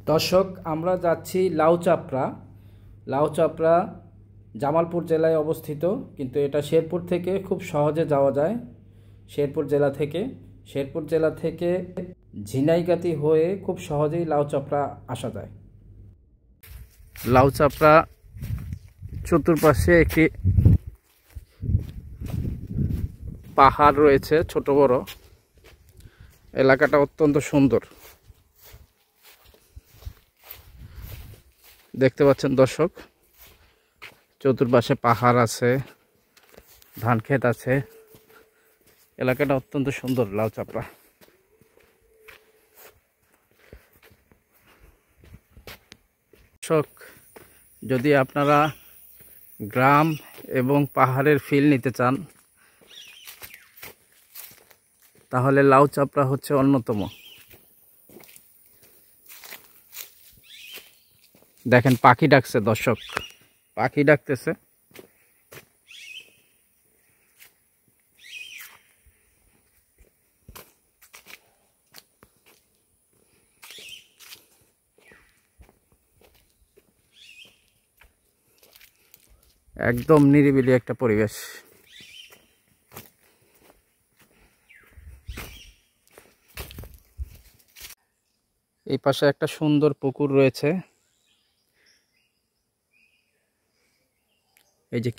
দর্শক, আমরা যাচ্ছি লাউচাপড়া। লাউচাপড়া জামালপুর জেলায় অবস্থিত, কিন্তু এটা শেরপুর থেকে খুব সহজে যাওয়া যায়। শেরপুর জেলা থেকে ঝিনাইগাতি হয়ে খুব সহজেই লাউচাপড়া আসা যায়। লাউচাপড়া চতুর্পাশে একটি পাহাড় রয়েছে, ছোট বড়। এলাকাটা অত্যন্ত সুন্দর, দেখতে পাচ্ছেন দর্শক। চতুর্পাশে পাহাড় আছে, ধান ক্ষেত আছে। এলাকাটা অত্যন্ত সুন্দর লাউচাপড়া। দর্শক, যদি আপনারা গ্রাম এবং পাহাড়ের ফিল নিতে চান, তাহলে লাউচাপড়া হচ্ছে অন্যতম। দেখেন, পাখি ডাকছে দর্শক, পাখি ডাকতেছে। একদম নিরিবিলি একটা পরিবেশ। এই পাশে একটা সুন্দর পুকুর রয়েছে। এই যে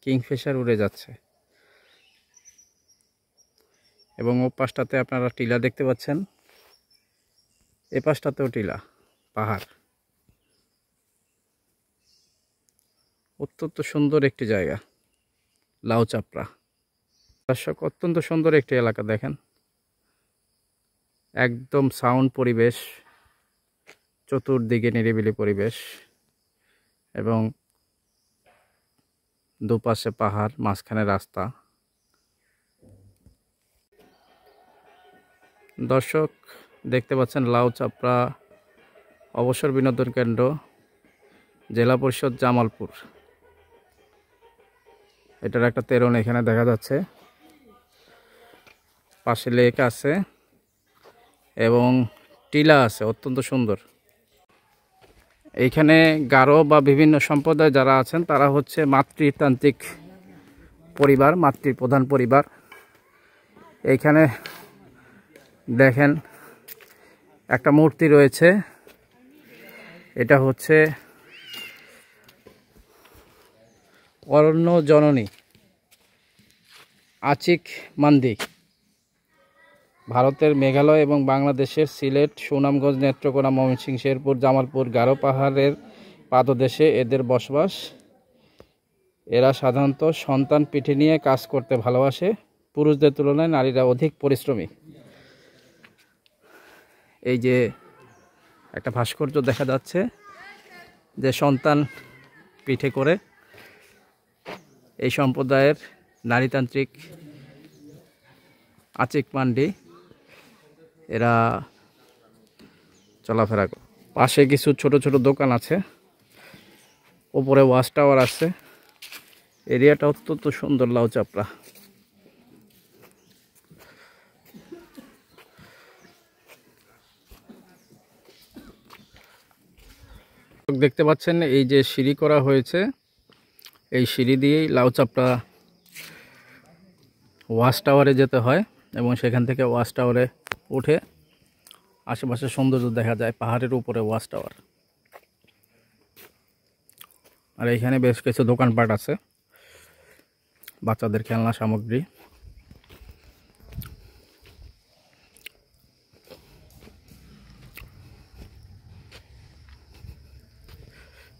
কিংফিশার উড়ে যাচ্ছে, এবং ও পাশটাতে আপনারা টিলা দেখতে পাচ্ছেন। এ পাশটাতেও টিলা, পাহাড়। অত্যন্ত সুন্দর একটি জায়গা লাউচাপড়া। দর্শক, অত্যন্ত সুন্দর একটি এলাকা। দেখেন, একদম সাউন্ড পরিবেশ, চতুর্দিকে নিরিবিলি পরিবেশ, এবং দুপাশে পাহাড়, মাঝখানে রাস্তা। দর্শক, দেখতে পাচ্ছেন লাউচাপড়া অবসর বিনোদন কেন্দ্র, জেলা পরিষদ জামালপুর। এটার একটা তেরন এখানে দেখা যাচ্ছে। পাশে লেক আছে এবং টিলা আছে, অত্যন্ত সুন্দর। এইখানে গারো বা বিভিন্ন সম্প্রদায় যারা আছেন, তারা হচ্ছে মাতৃতান্ত্রিক পরিবার, মাতৃপ্রধান পরিবার। এইখানে দেখেন একটা মূর্তি রয়েছে। এটা হচ্ছে অরণ্য জননী আচিক মান্দি। ভারতের মেঘালয় এবং বাংলাদেশের সিলেট, সুনামগঞ্জ, নেত্রকোনা, ময়মনসিংহ, শেরপুর, জামালপুর, গারো পাহাড়ের পাদদেশে এদের বসবাস। এরা সাধারণত সন্তান পিঠে নিয়ে কাজ করতে ভালোবাসে। পুরুষদের তুলনায় নারীরা অধিক পরিশ্রমী। এই যে একটা ভাস্কর্য দেখা যাচ্ছে, যে সন্তান পিঠে করে এই সম্প্রদায়ের নারীতান্ত্রিক আচিক মান্ডি এরা চলাফেরা করে। পাশে কিছু ছোট ছোট দোকান আছে, ওপরে ওয়াচ টাওয়ার আছে। এরিয়াটা অত্যন্ত সুন্দর লাউচাপড়া। দেখতে পাচ্ছেন, এই যে সিঁড়ি করা হয়েছে, এই সিঁড়ি দিয়েই লাউচাপড়া ওয়াচ টাওয়ারে যেতে হয়, এবং সেখান থেকে ওয়াচ টাওয়ারে উঠে আশেপাশে সৌন্দর্য দেখা যায়। পাহাড়ের উপরে ওয়াচ টাওয়ার। আর এইখানে বেশ কিছু দোকানপাট আছে, বাচ্চাদের খেলনা সামগ্রী।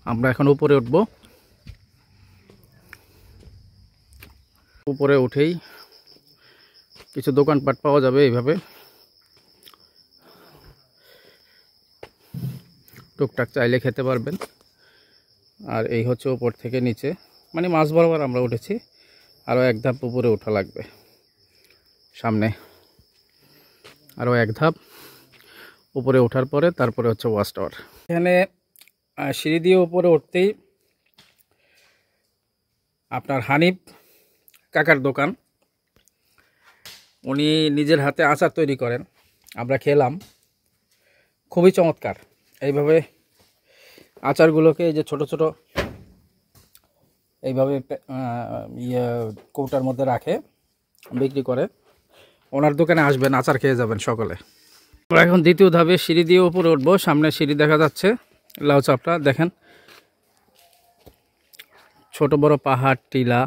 আমরা এখন উপরে উঠব। উপরে উঠেই কিছু দোকানপাট পাওয়া যাবে। এইভাবে টুকটাক চাইলে খেতে পারবেন। আর এই হচ্ছে উপর থেকে নিচে, মানে মাঝ বরাবর আমরা উঠেছি। আরও এক ধাপ উপরে ওঠা লাগবে, সামনে আরও এক ধাপ উপরে ওঠার পরে তারপরে হচ্ছে ওয়াচ টাওয়ার। এখানে সিঁড়ি দিয়ে উপরে উঠতেই আপনার হানিফ কাকার দোকান। উনি নিজের হাতে আচার তৈরি করেন, আমরা খেলাম, খুবই চমৎকার। এইভাবে আচারগুলোকে এই যে ছোট ছোট এইভাবে কৌটার মধ্যে রাখে বিক্রি করে। ওনার দোকানে আসবেন, আচার খেয়ে যাবেন সকলে। আমরা এখন দ্বিতীয় ধাপে সিঁড়ি দিয়ে উপরে উঠবো। সামনে সিঁড়ি দেখা যাচ্ছে, লাউ চাপড়া দেখেন, ছোট বড় পাহাড়, টিলা,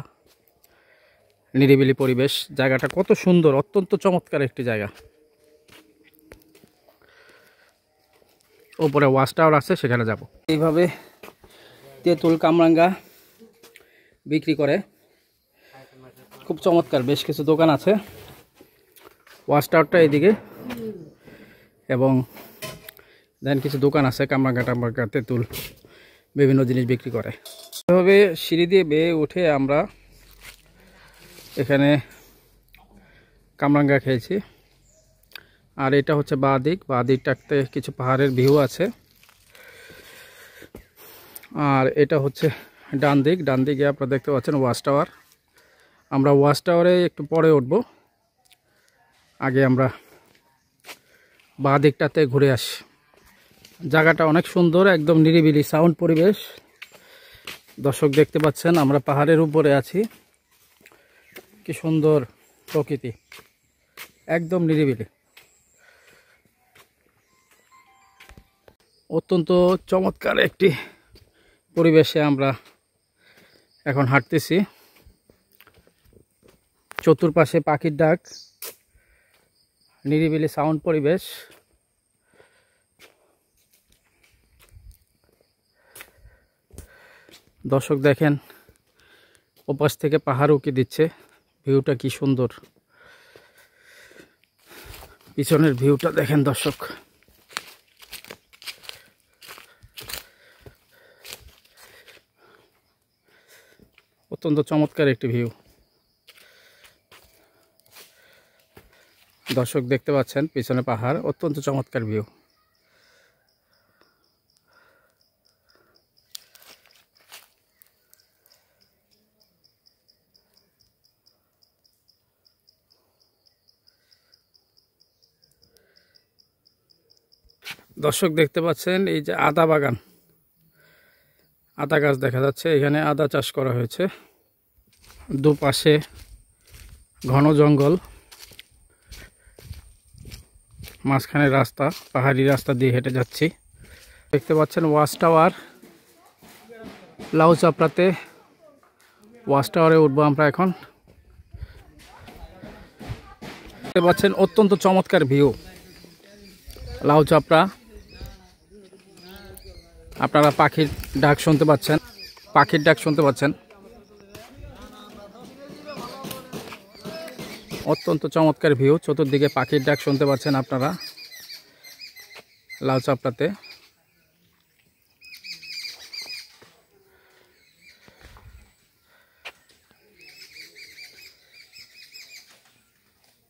নিরিবিলি পরিবেশ। জায়গাটা কত সুন্দর, অত্যন্ত চমৎকার একটি জায়গা। উপরে ওয়াচ টাওয়ার আছে, সেখানে যাব। এইভাবে তেঁতুল কামরাঙ্গা বিক্রি করে, খুব চমৎকার। বেশ কিছু দোকান আছে। ওয়াচ টাওয়ারটা এইদিকে, এবং দেন কিছু দোকান আছে কামরাঙ্গা টামরাঙ্গা, তেঁতুল, বিভিন্ন জিনিস বিক্রি করে। এভাবে সিঁড়ি দিয়ে বেয়ে উঠে আমরা এখানে কামরাঙ্গা খেয়েছি। আর এটা হচ্ছে বাঁ দিকটাতে কিছু পাহাড়ের ভিউ আছে। আর এটা হচ্ছে ডান দিকে আপনারা দেখতে পাচ্ছেন ওয়াচ টাওয়ার। আমরা ওয়াচ টাওয়ারে একটু পরে উঠব, আগে আমরা বাঁ দিকটাতে ঘুরে আসি। জায়গাটা অনেক সুন্দর, একদম নিরিবিলি সাউন্ড পরিবেশ। দর্শক দেখতে পাচ্ছেন আমরা পাহাড়ের উপরে আছি, কি সুন্দর প্রকৃতি, একদম নিরিবিলি, অত্যন্ত চমৎকার একটি পরিবেশে আমরা এখন হাঁটতেছি। চতুর্পাশে পাখির ডাক, নিরিবিলি সাউন্ড পরিবেশ। দর্শক দেখেন, ওপাশ থেকে পাহাড় উঁকি দিচ্ছে, ভিউটা কি সুন্দর। পিছনের ভিউটা দেখেন দর্শক, অত্যন্ত চমৎকার একটি ভিউ। দর্শক দেখতে পাচ্ছেন পিছনে পাহাড়, অত্যন্ত চমৎকার ভিউ। দর্শক দেখতে পাচ্ছেন এই যে আদা বাগান, আদা গাছ দেখা যাচ্ছে। এখানে আদা চাষ করা হয়েছে। দুপাশে ঘন জঙ্গল, মাঝখানে রাস্তা, পাহাড়ি রাস্তা দিয়ে হেঁটে যাচ্ছি। দেখতে পাচ্ছেন ওয়াচ টাওয়ার, লাউ চাপড়াতে ওয়াচ টাওয়ারে উঠবো আমরা এখন। দেখতে পাচ্ছেন অত্যন্ত চমৎকার ভিউ, লাউ চাপড়া। আপনারা পাখির ডাক শুনতে পাচ্ছেন, অত্যন্ত চমৎকার ভিউ। চতুর্দিকে পাখির ডাক শুনতে পাচ্ছেন আপনারা লাউ চাপড়াতে।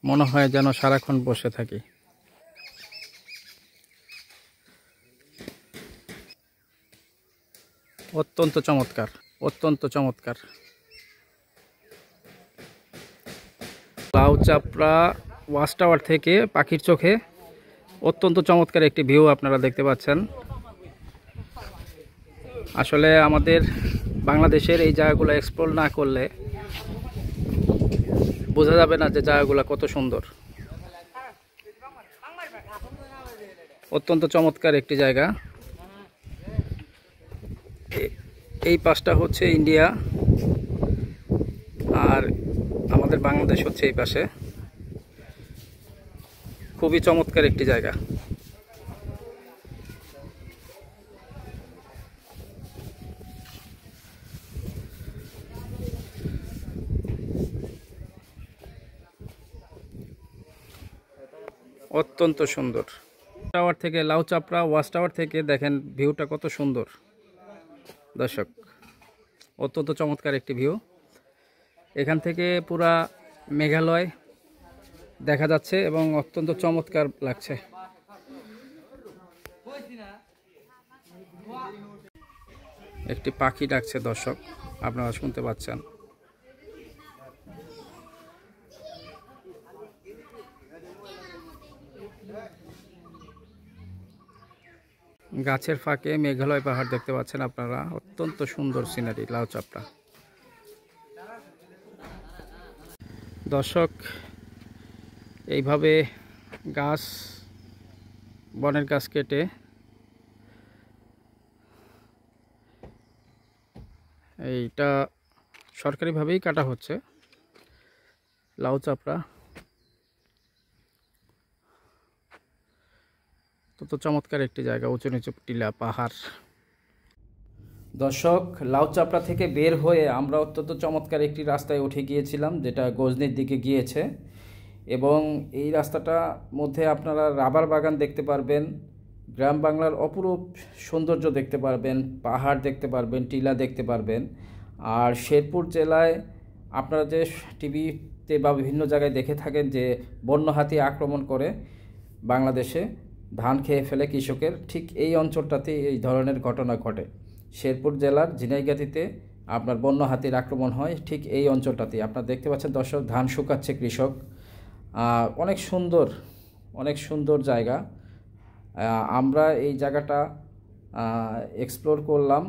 মনে হয় যেন সারাক্ষণ বসে থাকি। অত্যন্ত চমৎকার। লাউ চাপড়া ওয়াচ টাওয়ার থেকে পাখির চোখে অত্যন্ত চমৎকার একটি ভিউ আপনারা দেখতে পাচ্ছেন। আসলে আমাদের বাংলাদেশের এই জায়গাগুলো এক্সপ্লোর না করলে বোঝা যাবে না যে জায়গাগুলো কত সুন্দর। অত্যন্ত চমৎকার একটি জায়গা। এই পাশটা হচ্ছে ইন্ডিয়া, আর আমাদের বাংলাদেশ হচ্ছে এই পাশে। খুবই চমৎকার একটি জায়গা। অত্যন্ত সুন্দর। টাওয়ার থেকে লাউ চাপড়া ওয়াচ টাওয়ার থেকে দেখেন ভিউটা কত সুন্দর দর্শক, অত্যন্ত চমৎকার একটি ভিউ। এখান থেকে পুরা মেঘালয় দেখা যাচ্ছে এবং অত্যন্ত চমৎকার লাগছে। একটি পাখি ডাকছে দর্শক, আপনারা শুনতে পাচ্ছেন। গাছের ফাঁকে মেঘালয় পাহাড় দেখতে পাচ্ছেন আপনারা, অত্যন্ত সুন্দর সিনারি লাউ চাপড়া। দর্শক, এইভাবে গাছ, বনের গাছ কেটে এইটা সরকারিভাবেই কাটা হচ্ছে লাউ চাপড়া। তো চমৎকার একটি জায়গা, উঁচু নিচু টিলা পাহাড়। দর্শক, লাউ চাপড়া থেকে বের হয়ে আমরা অত্যন্ত চমৎকার একটি রাস্তায় উঠে গিয়েছিলাম, যেটা গজনির দিকে গিয়েছে। এবং এই রাস্তাটার মধ্যে আপনারা রাবার বাগান দেখতে পারবেন, গ্রাম বাংলার অপরূপ সৌন্দর্য দেখতে পারবেন, পাহাড় দেখতে পারবেন, টিলা দেখতে পারবেন। আর শেরপুর জেলায় আপনারা যে টিভিতে বা বিভিন্ন জায়গায় দেখে থাকেন যে বন্য হাতি আক্রমণ করে বাংলাদেশে, ধান খেয়ে ফেলে কৃষকের, ঠিক এই অঞ্চলটাতে এই ধরনের ঘটনা ঘটে। শেরপুর জেলার ঝিনাইগাতিতে আপনার বন্য হাতির আক্রমণ হয় ঠিক এই অঞ্চলটাতে। আপনারা দেখতে পাচ্ছেন দর্শক, ধান শুকাচ্ছে কৃষক। অনেক সুন্দর, অনেক সুন্দর জায়গা। আমরা এই জায়গাটা এক্সপ্লোর করলাম,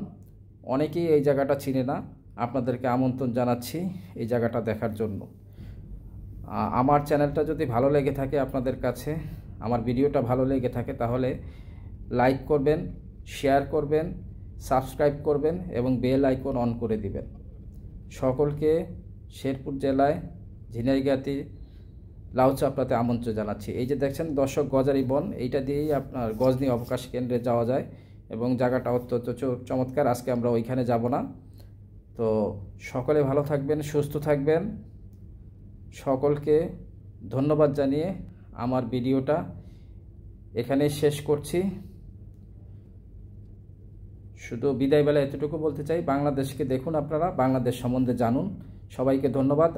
অনেকেই এই জায়গাটা চিনে না। আপনাদেরকে আমন্ত্রণ জানাচ্ছি এই জায়গাটা দেখার জন্য। আমার চ্যানেলটা যদি ভালো লেগে থাকে আপনাদের কাছে, আমার ভিডিওটা ভালো লেগে থাকে, তাহলে লাইক করবেন, শেয়ার করবেন, সাবস্ক্রাইব করবেন এবং বেল আইকন অন করে দিবেন। সকলকে শেরপুর জেলায় ঝিনাইগাতি লাউ চাপড়াতে আমন্ত্রণ জানাচ্ছি। এই যে দেখছেন দর্শক, গজারি বন, এইটা দিয়েই আপনার গজনি অবকাশ কেন্দ্রে যাওয়া যায় এবং জায়গাটা অত্যন্ত চমৎকার। আজকে আমরা ওইখানে যাব না। তো সকলে ভালো থাকবেন, সুস্থ থাকবেন। সকলকে ধন্যবাদ জানিয়ে আমার ভিডিওটা এখানে শেষ করছি। শুধু বিদায়বেলা এতটুকু বলতে চাই, বাংলাদেশকে দেখুন আপনারা, বাংলাদেশ সম্বন্ধে জানুন। সবাইকে ধন্যবাদ।